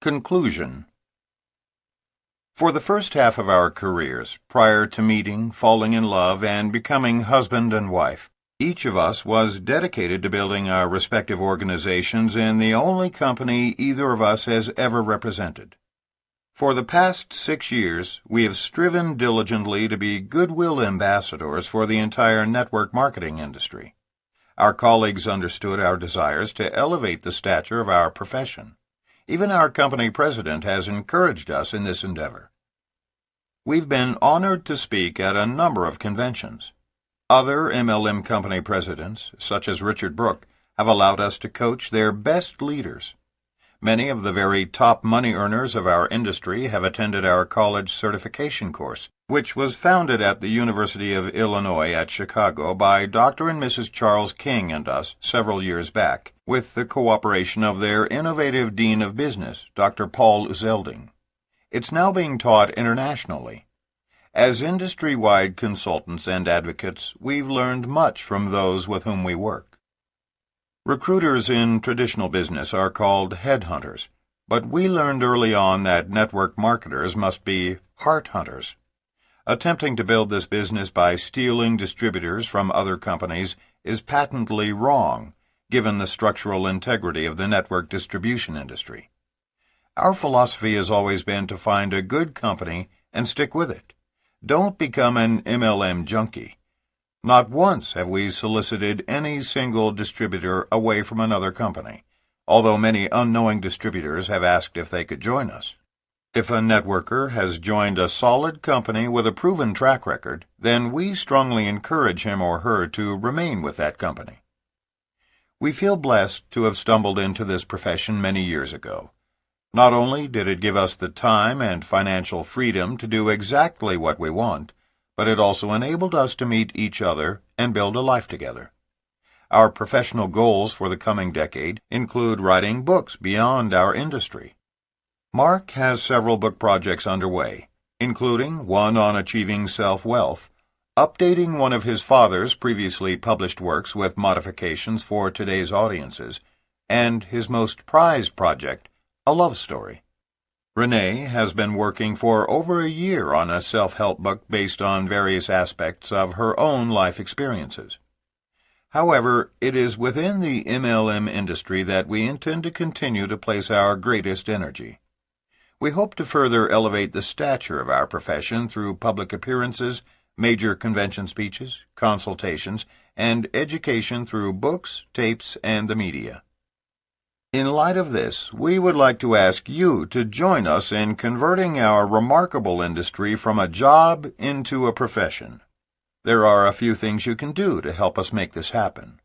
Conclusion. For the first half of our careers, prior to meeting, falling in love, and becoming husband and wife, each of us was dedicated to building our respective organizations in the only company either of us has ever represented. For the past 6 years, we have striven diligently to be goodwill ambassadors for the entire network marketing industry. Our colleagues understood our desires to elevate the stature of our profession. Even our company president has encouraged us in this endeavor. We've been honored to speak at a number of conventions. Other MLM company presidents, such as Richard Brooke, have allowed us to coach their best leaders. Many of the very top money earners of our industry have attended our college certification course, which was founded at the University of Illinois at Chicago by Dr. and Mrs. Charles King and us several years back, with the cooperation of their innovative Dean of Business, Dr. Paul Zelding. It's now being taught internationally. As industry-wide consultants and advocates, we've learned much from those with whom we work. Recruiters in traditional business are called headhunters, but we learned early on that network marketers must be heart hunters. Attempting to build this business by stealing distributors from other companies is patently wrong, given the structural integrity of the network distribution industry. Our philosophy has always been to find a good company and stick with it. Don't become an MLM junkie. Not once have we solicited any single distributor away from another company, although many unknowing distributors have asked if they could join us. If a networker has joined a solid company with a proven track record, then we strongly encourage him or her to remain with that company. We feel blessed to have stumbled into this profession many years ago. Not only did it give us the time and financial freedom to do exactly what we want, but it also enabled us to meet each other and build a life together. Our professional goals for the coming decade include writing books beyond our industry. Mark has several book projects underway, including one on achieving self-wealth, updating one of his father's previously published works with modifications for today's audiences, and his most prized project, a love story. Rene has been working for over a year on a self-help book based on various aspects of her own life experiences. However, it is within the MLM industry that we intend to continue to place our greatest energy. We hope to further elevate the stature of our profession through public appearances, major convention speeches, consultations, and education through books, tapes, and the media. In light of this, we would like to ask you to join us in converting our remarkable industry from a job into a profession. There are a few things you can do to help us make this happen.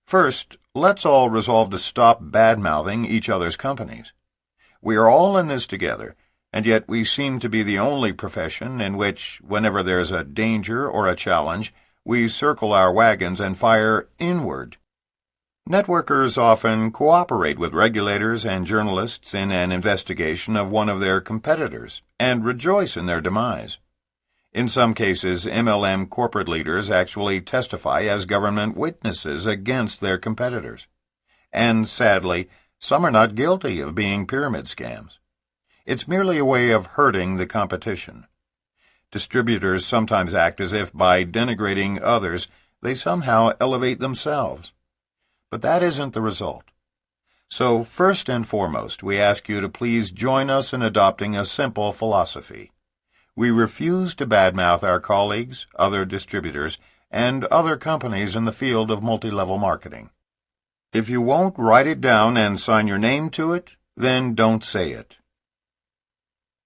First, let's all resolve to stop bad-mouthing each other's companies. We are all in this together, and yet we seem to be the only profession in which, whenever there's a danger or a challenge, we circle our wagons and fire inward. Networkers often cooperate with regulators and journalists in an investigation of one of their competitors and rejoice in their demise. In some cases, MLM corporate leaders actually testify as government witnesses against their competitors. And sadly, some are not guilty of being pyramid scams. It's merely a way of hurting the competition. Distributors sometimes act as if by denigrating others they somehow elevate themselves. But that isn't the result. So, first and foremost, we ask you to please join us in adopting a simple philosophy. We refuse to badmouth our colleagues, other distributors, and other companies in the field of multi-level marketing. If you won't write it down and sign your name to it, then don't say it.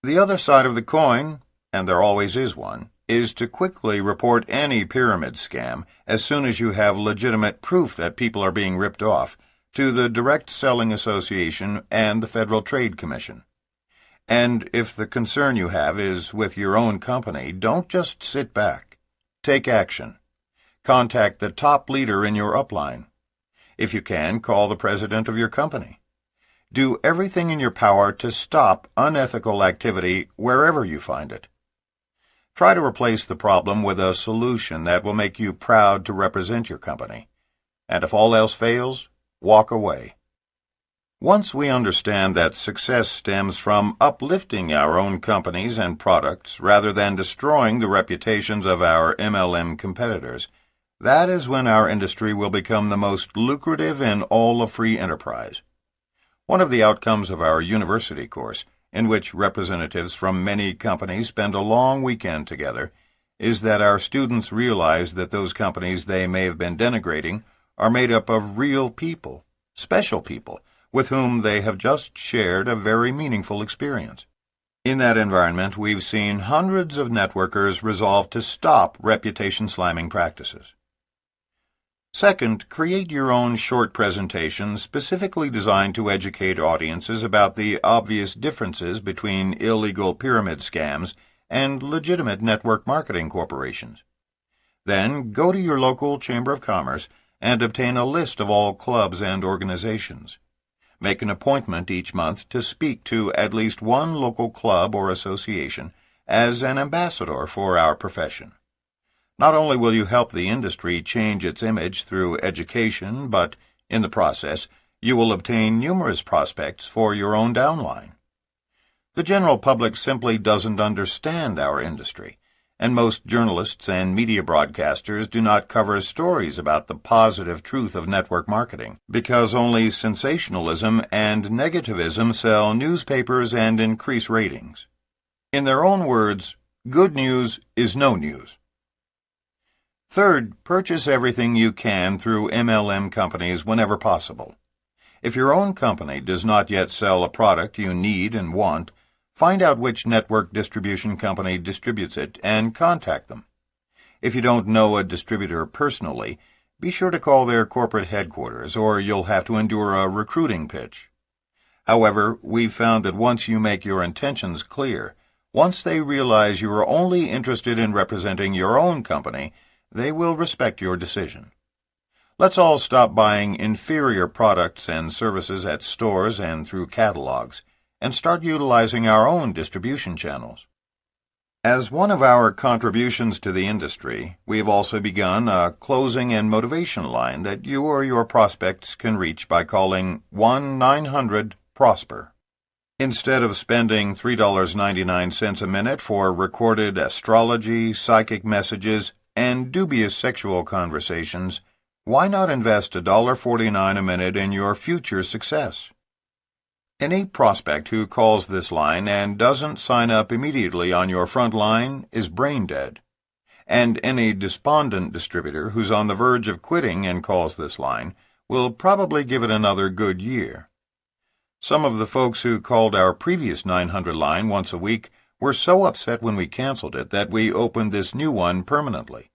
The other side of the coin, and there always is one, is to quickly report any pyramid scam as soon as you have legitimate proof that people are being ripped off to the Direct Selling Association and the Federal Trade Commission. And if the concern you have is with your own company, don't just sit back. Take action. Contact the top leader in your upline. If you can, call the president of your company. Do everything in your power to stop unethical activity wherever you find it. Try to replace the problem with a solution that will make you proud to represent your company. And if all else fails, walk away. Once we understand that success stems from uplifting our own companies and products rather than destroying the reputations of our MLM competitors, that is when our industry will become the most lucrative in all of free enterprise. One of the outcomes of our university course, in which representatives from many companies spend a long weekend together, is that our students realize that those companies they may have been denigrating are made up of real people, special people, with whom they have just shared a very meaningful experience. In that environment, we've seen hundreds of networkers resolve to stop reputation-slamming practices. Second, create your own short presentation specifically designed to educate audiences about the obvious differences between illegal pyramid scams and legitimate network marketing corporations. Then, go to your local Chamber of Commerce and obtain a list of all clubs and organizations. Make an appointment each month to speak to at least one local club or association as an ambassador for our profession. Not only will you help the industry change its image through education, but, in the process, you will obtain numerous prospects for your own downline. The general public simply doesn't understand our industry, and most journalists and media broadcasters do not cover stories about the positive truth of network marketing, because only sensationalism and negativism sell newspapers and increase ratings. In their own words, good news is no news. Third, purchase everything you can through MLM companies whenever possible. If your own company does not yet sell a product you need and want, find out which network distribution company distributes it and contact them. If you don't know a distributor personally, be sure to call their corporate headquarters or you'll have to endure a recruiting pitch. However, we've found that once you make your intentions clear, once they realize you are only interested in representing your own company, they will respect your decision. Let's all stop buying inferior products and services at stores and through catalogs, and start utilizing our own distribution channels. As one of our contributions to the industry, we have also begun a closing and motivation line that you or your prospects can reach by calling 1-900-PROSPER. Instead of spending $3.99 a minute for recorded astrology, psychic messages, and dubious sexual conversations, why not invest $1.49 a minute in your future success? Any prospect who calls this line and doesn't sign up immediately on your front line is brain dead. And any despondent distributor who's on the verge of quitting and calls this line will probably give it another good year. Some of the folks who called our previous 900 line once a week were so upset when we canceled it that we opened this new one permanently.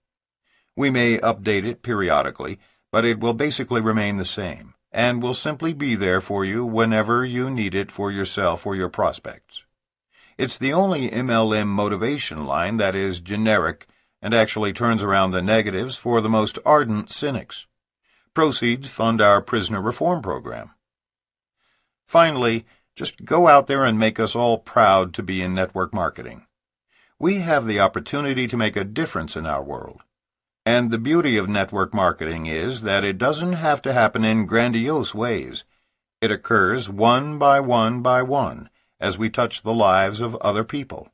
We may update it periodically, but it will basically remain the same, and will simply be there for you whenever you need it for yourself or your prospects. It's the only MLM motivation line that is generic and actually turns around the negatives for the most ardent cynics. Proceeds fund our prisoner reform program. Finally, just go out there and make us all proud to be in network marketing. We have the opportunity to make a difference in our world. And the beauty of network marketing is that it doesn't have to happen in grandiose ways. It occurs one by one as we touch the lives of other people.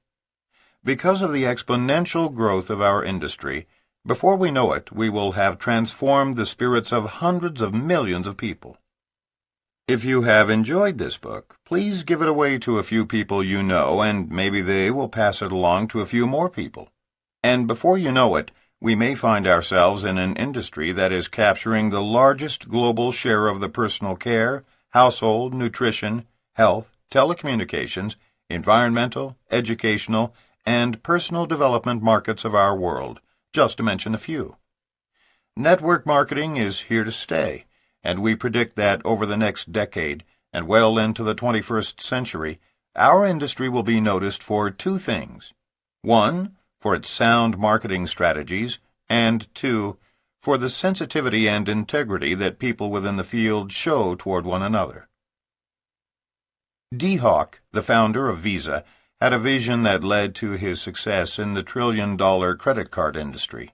Because of the exponential growth of our industry, before we know it, we will have transformed the spirits of hundreds of millions of people. If you have enjoyed this book, please give it away to a few people you know, and maybe they will pass it along to a few more people. And before you know it, we may find ourselves in an industry that is capturing the largest global share of the personal care, household, nutrition, health, telecommunications, environmental, educational, and personal development markets of our world, just to mention a few. Network marketing is here to stay, and we predict that over the next decade, and well into the 21st century, our industry will be noticed for two things. 1, for its sound marketing strategies, and 2, for the sensitivity and integrity that people within the field show toward one another. D. Hawk, the founder of Visa, had a vision that led to his success in the trillion-dollar credit card industry.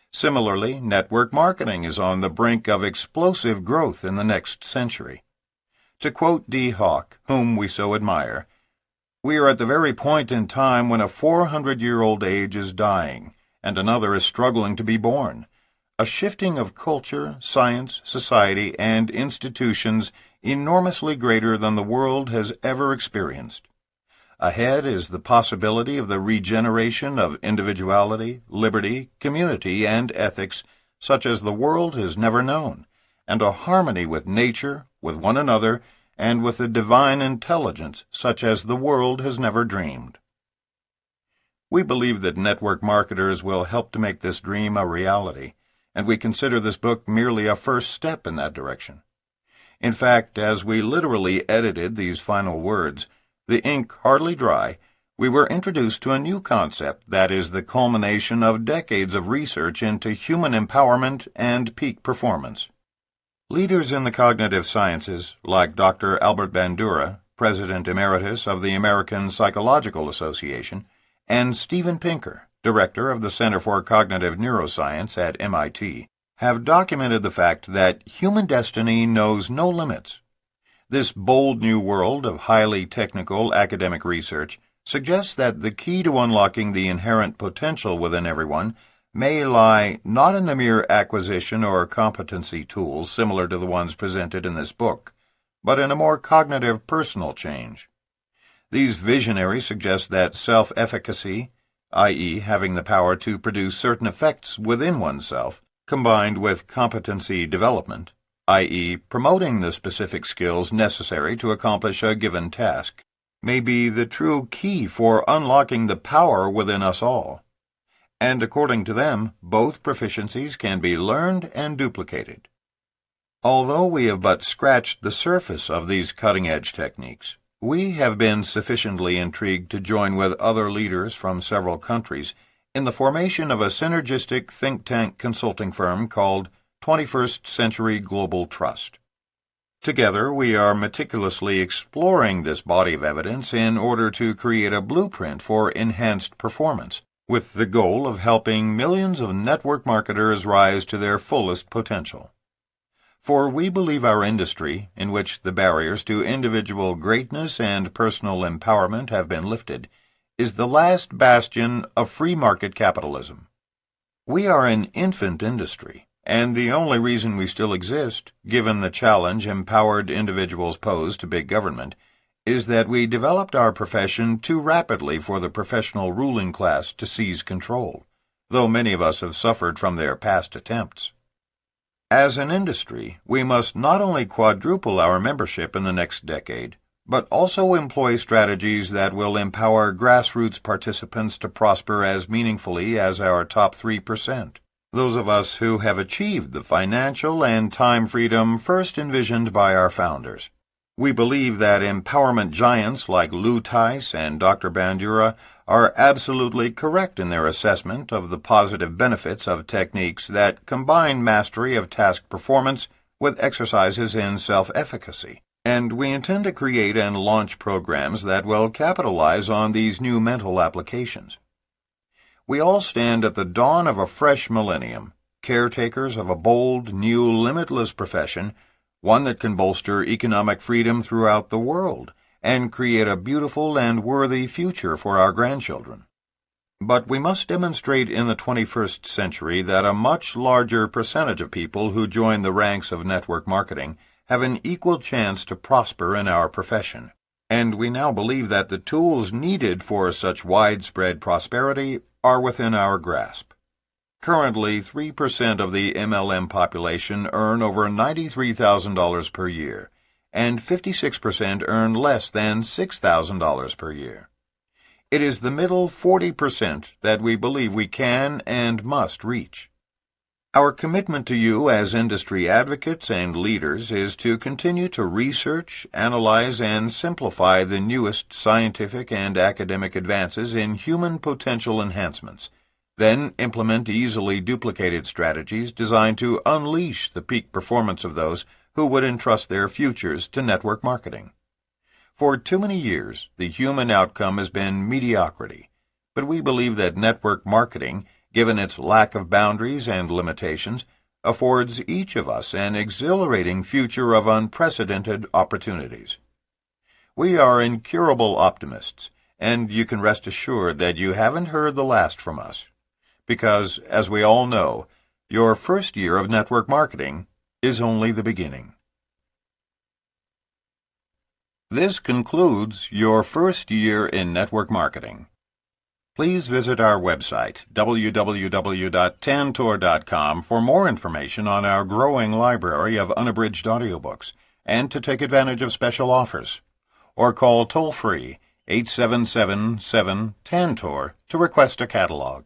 Similarly, network marketing is on the brink of explosive growth in the next century. To quote D. Hawk, whom we so admire, "We are at the very point in time when a 400-year-old age is dying, and another is struggling to be born. A shifting of culture, science, society, and institutions enormously greater than the world has ever experienced. Ahead is the possibility of the regeneration of individuality, liberty, community, and ethics such as the world has never known, and a harmony with nature, with one another, and with the divine intelligence such as the world has never dreamed." We believe that network marketers will help to make this dream a reality, and we consider this book merely a first step in that direction. In fact, as we literally edited these final words, the ink hardly dry, we were introduced to a new concept that is the culmination of decades of research into human empowerment and peak performance. Leaders in the cognitive sciences, like Dr. Albert Bandura, President Emeritus of the American Psychological Association, and Steven Pinker, Director of the Center for Cognitive Neuroscience at MIT, have documented the fact that human destiny knows no limits. This bold new world of highly technical academic research suggests that the key to unlocking the inherent potential within everyone may lie not in the mere acquisition or competency tools similar to the ones presented in this book, but in a more cognitive personal change. These visionaries suggest that self-efficacy, i.e., having the power to produce certain effects within oneself, combined with competency development, i.e., promoting the specific skills necessary to accomplish a given task, may be the true key for unlocking the power within us all. And according to them, both proficiencies can be learned and duplicated. Although we have but scratched the surface of these cutting-edge techniques, we have been sufficiently intrigued to join with other leaders from several countries in the formation of a synergistic think tank consulting firm called 21st Century Global Trust. Together, we are meticulously exploring this body of evidence in order to create a blueprint for enhanced performance, with the goal of helping millions of network marketers rise to their fullest potential. For we believe our industry, in which the barriers to individual greatness and personal empowerment have been lifted, is the last bastion of free market capitalism. We are an infant industry, and the only reason we still exist, given the challenge empowered individuals pose to big government, is that we developed our profession too rapidly for the professional ruling class to seize control, though many of us have suffered from their past attempts. As an industry, we must not only quadruple our membership in the next decade, but also employ strategies that will empower grassroots participants to prosper as meaningfully as our top 3%. Those of us who have achieved the financial and time freedom first envisioned by our founders. We believe that empowerment giants like Lou Tice and Dr. Bandura are absolutely correct in their assessment of the positive benefits of techniques that combine mastery of task performance with exercises in self-efficacy, and we intend to create and launch programs that will capitalize on these new mental applications. We all stand at the dawn of a fresh millennium, caretakers of a bold, new, limitless profession, one that can bolster economic freedom throughout the world and create a beautiful and worthy future for our grandchildren. But we must demonstrate in the 21st century that a much larger percentage of people who join the ranks of network marketing have an equal chance to prosper in our profession, and we now believe that the tools needed for such widespread prosperity are within our grasp. Currently, 3% of the MLM population earn over $93,000 per year, and 56% earn less than $6,000 per year. It is the middle 40% that we believe we can and must reach. Our commitment to you as industry advocates and leaders is to continue to research, analyze, and simplify the newest scientific and academic advances in human potential enhancements, then implement easily duplicated strategies designed to unleash the peak performance of those who would entrust their futures to network marketing. For too many years, the human outcome has been mediocrity, but we believe that network marketing, given its lack of boundaries and limitations, affords each of us an exhilarating future of unprecedented opportunities. We are incurable optimists, and you can rest assured that you haven't heard the last from us, because, as we all know, your first year of network marketing is only the beginning. This concludes your first year in network marketing. Please visit our website, www.tantor.com, for more information on our growing library of unabridged audiobooks and to take advantage of special offers. Or call toll-free 877-7-TANTOR to request a catalog.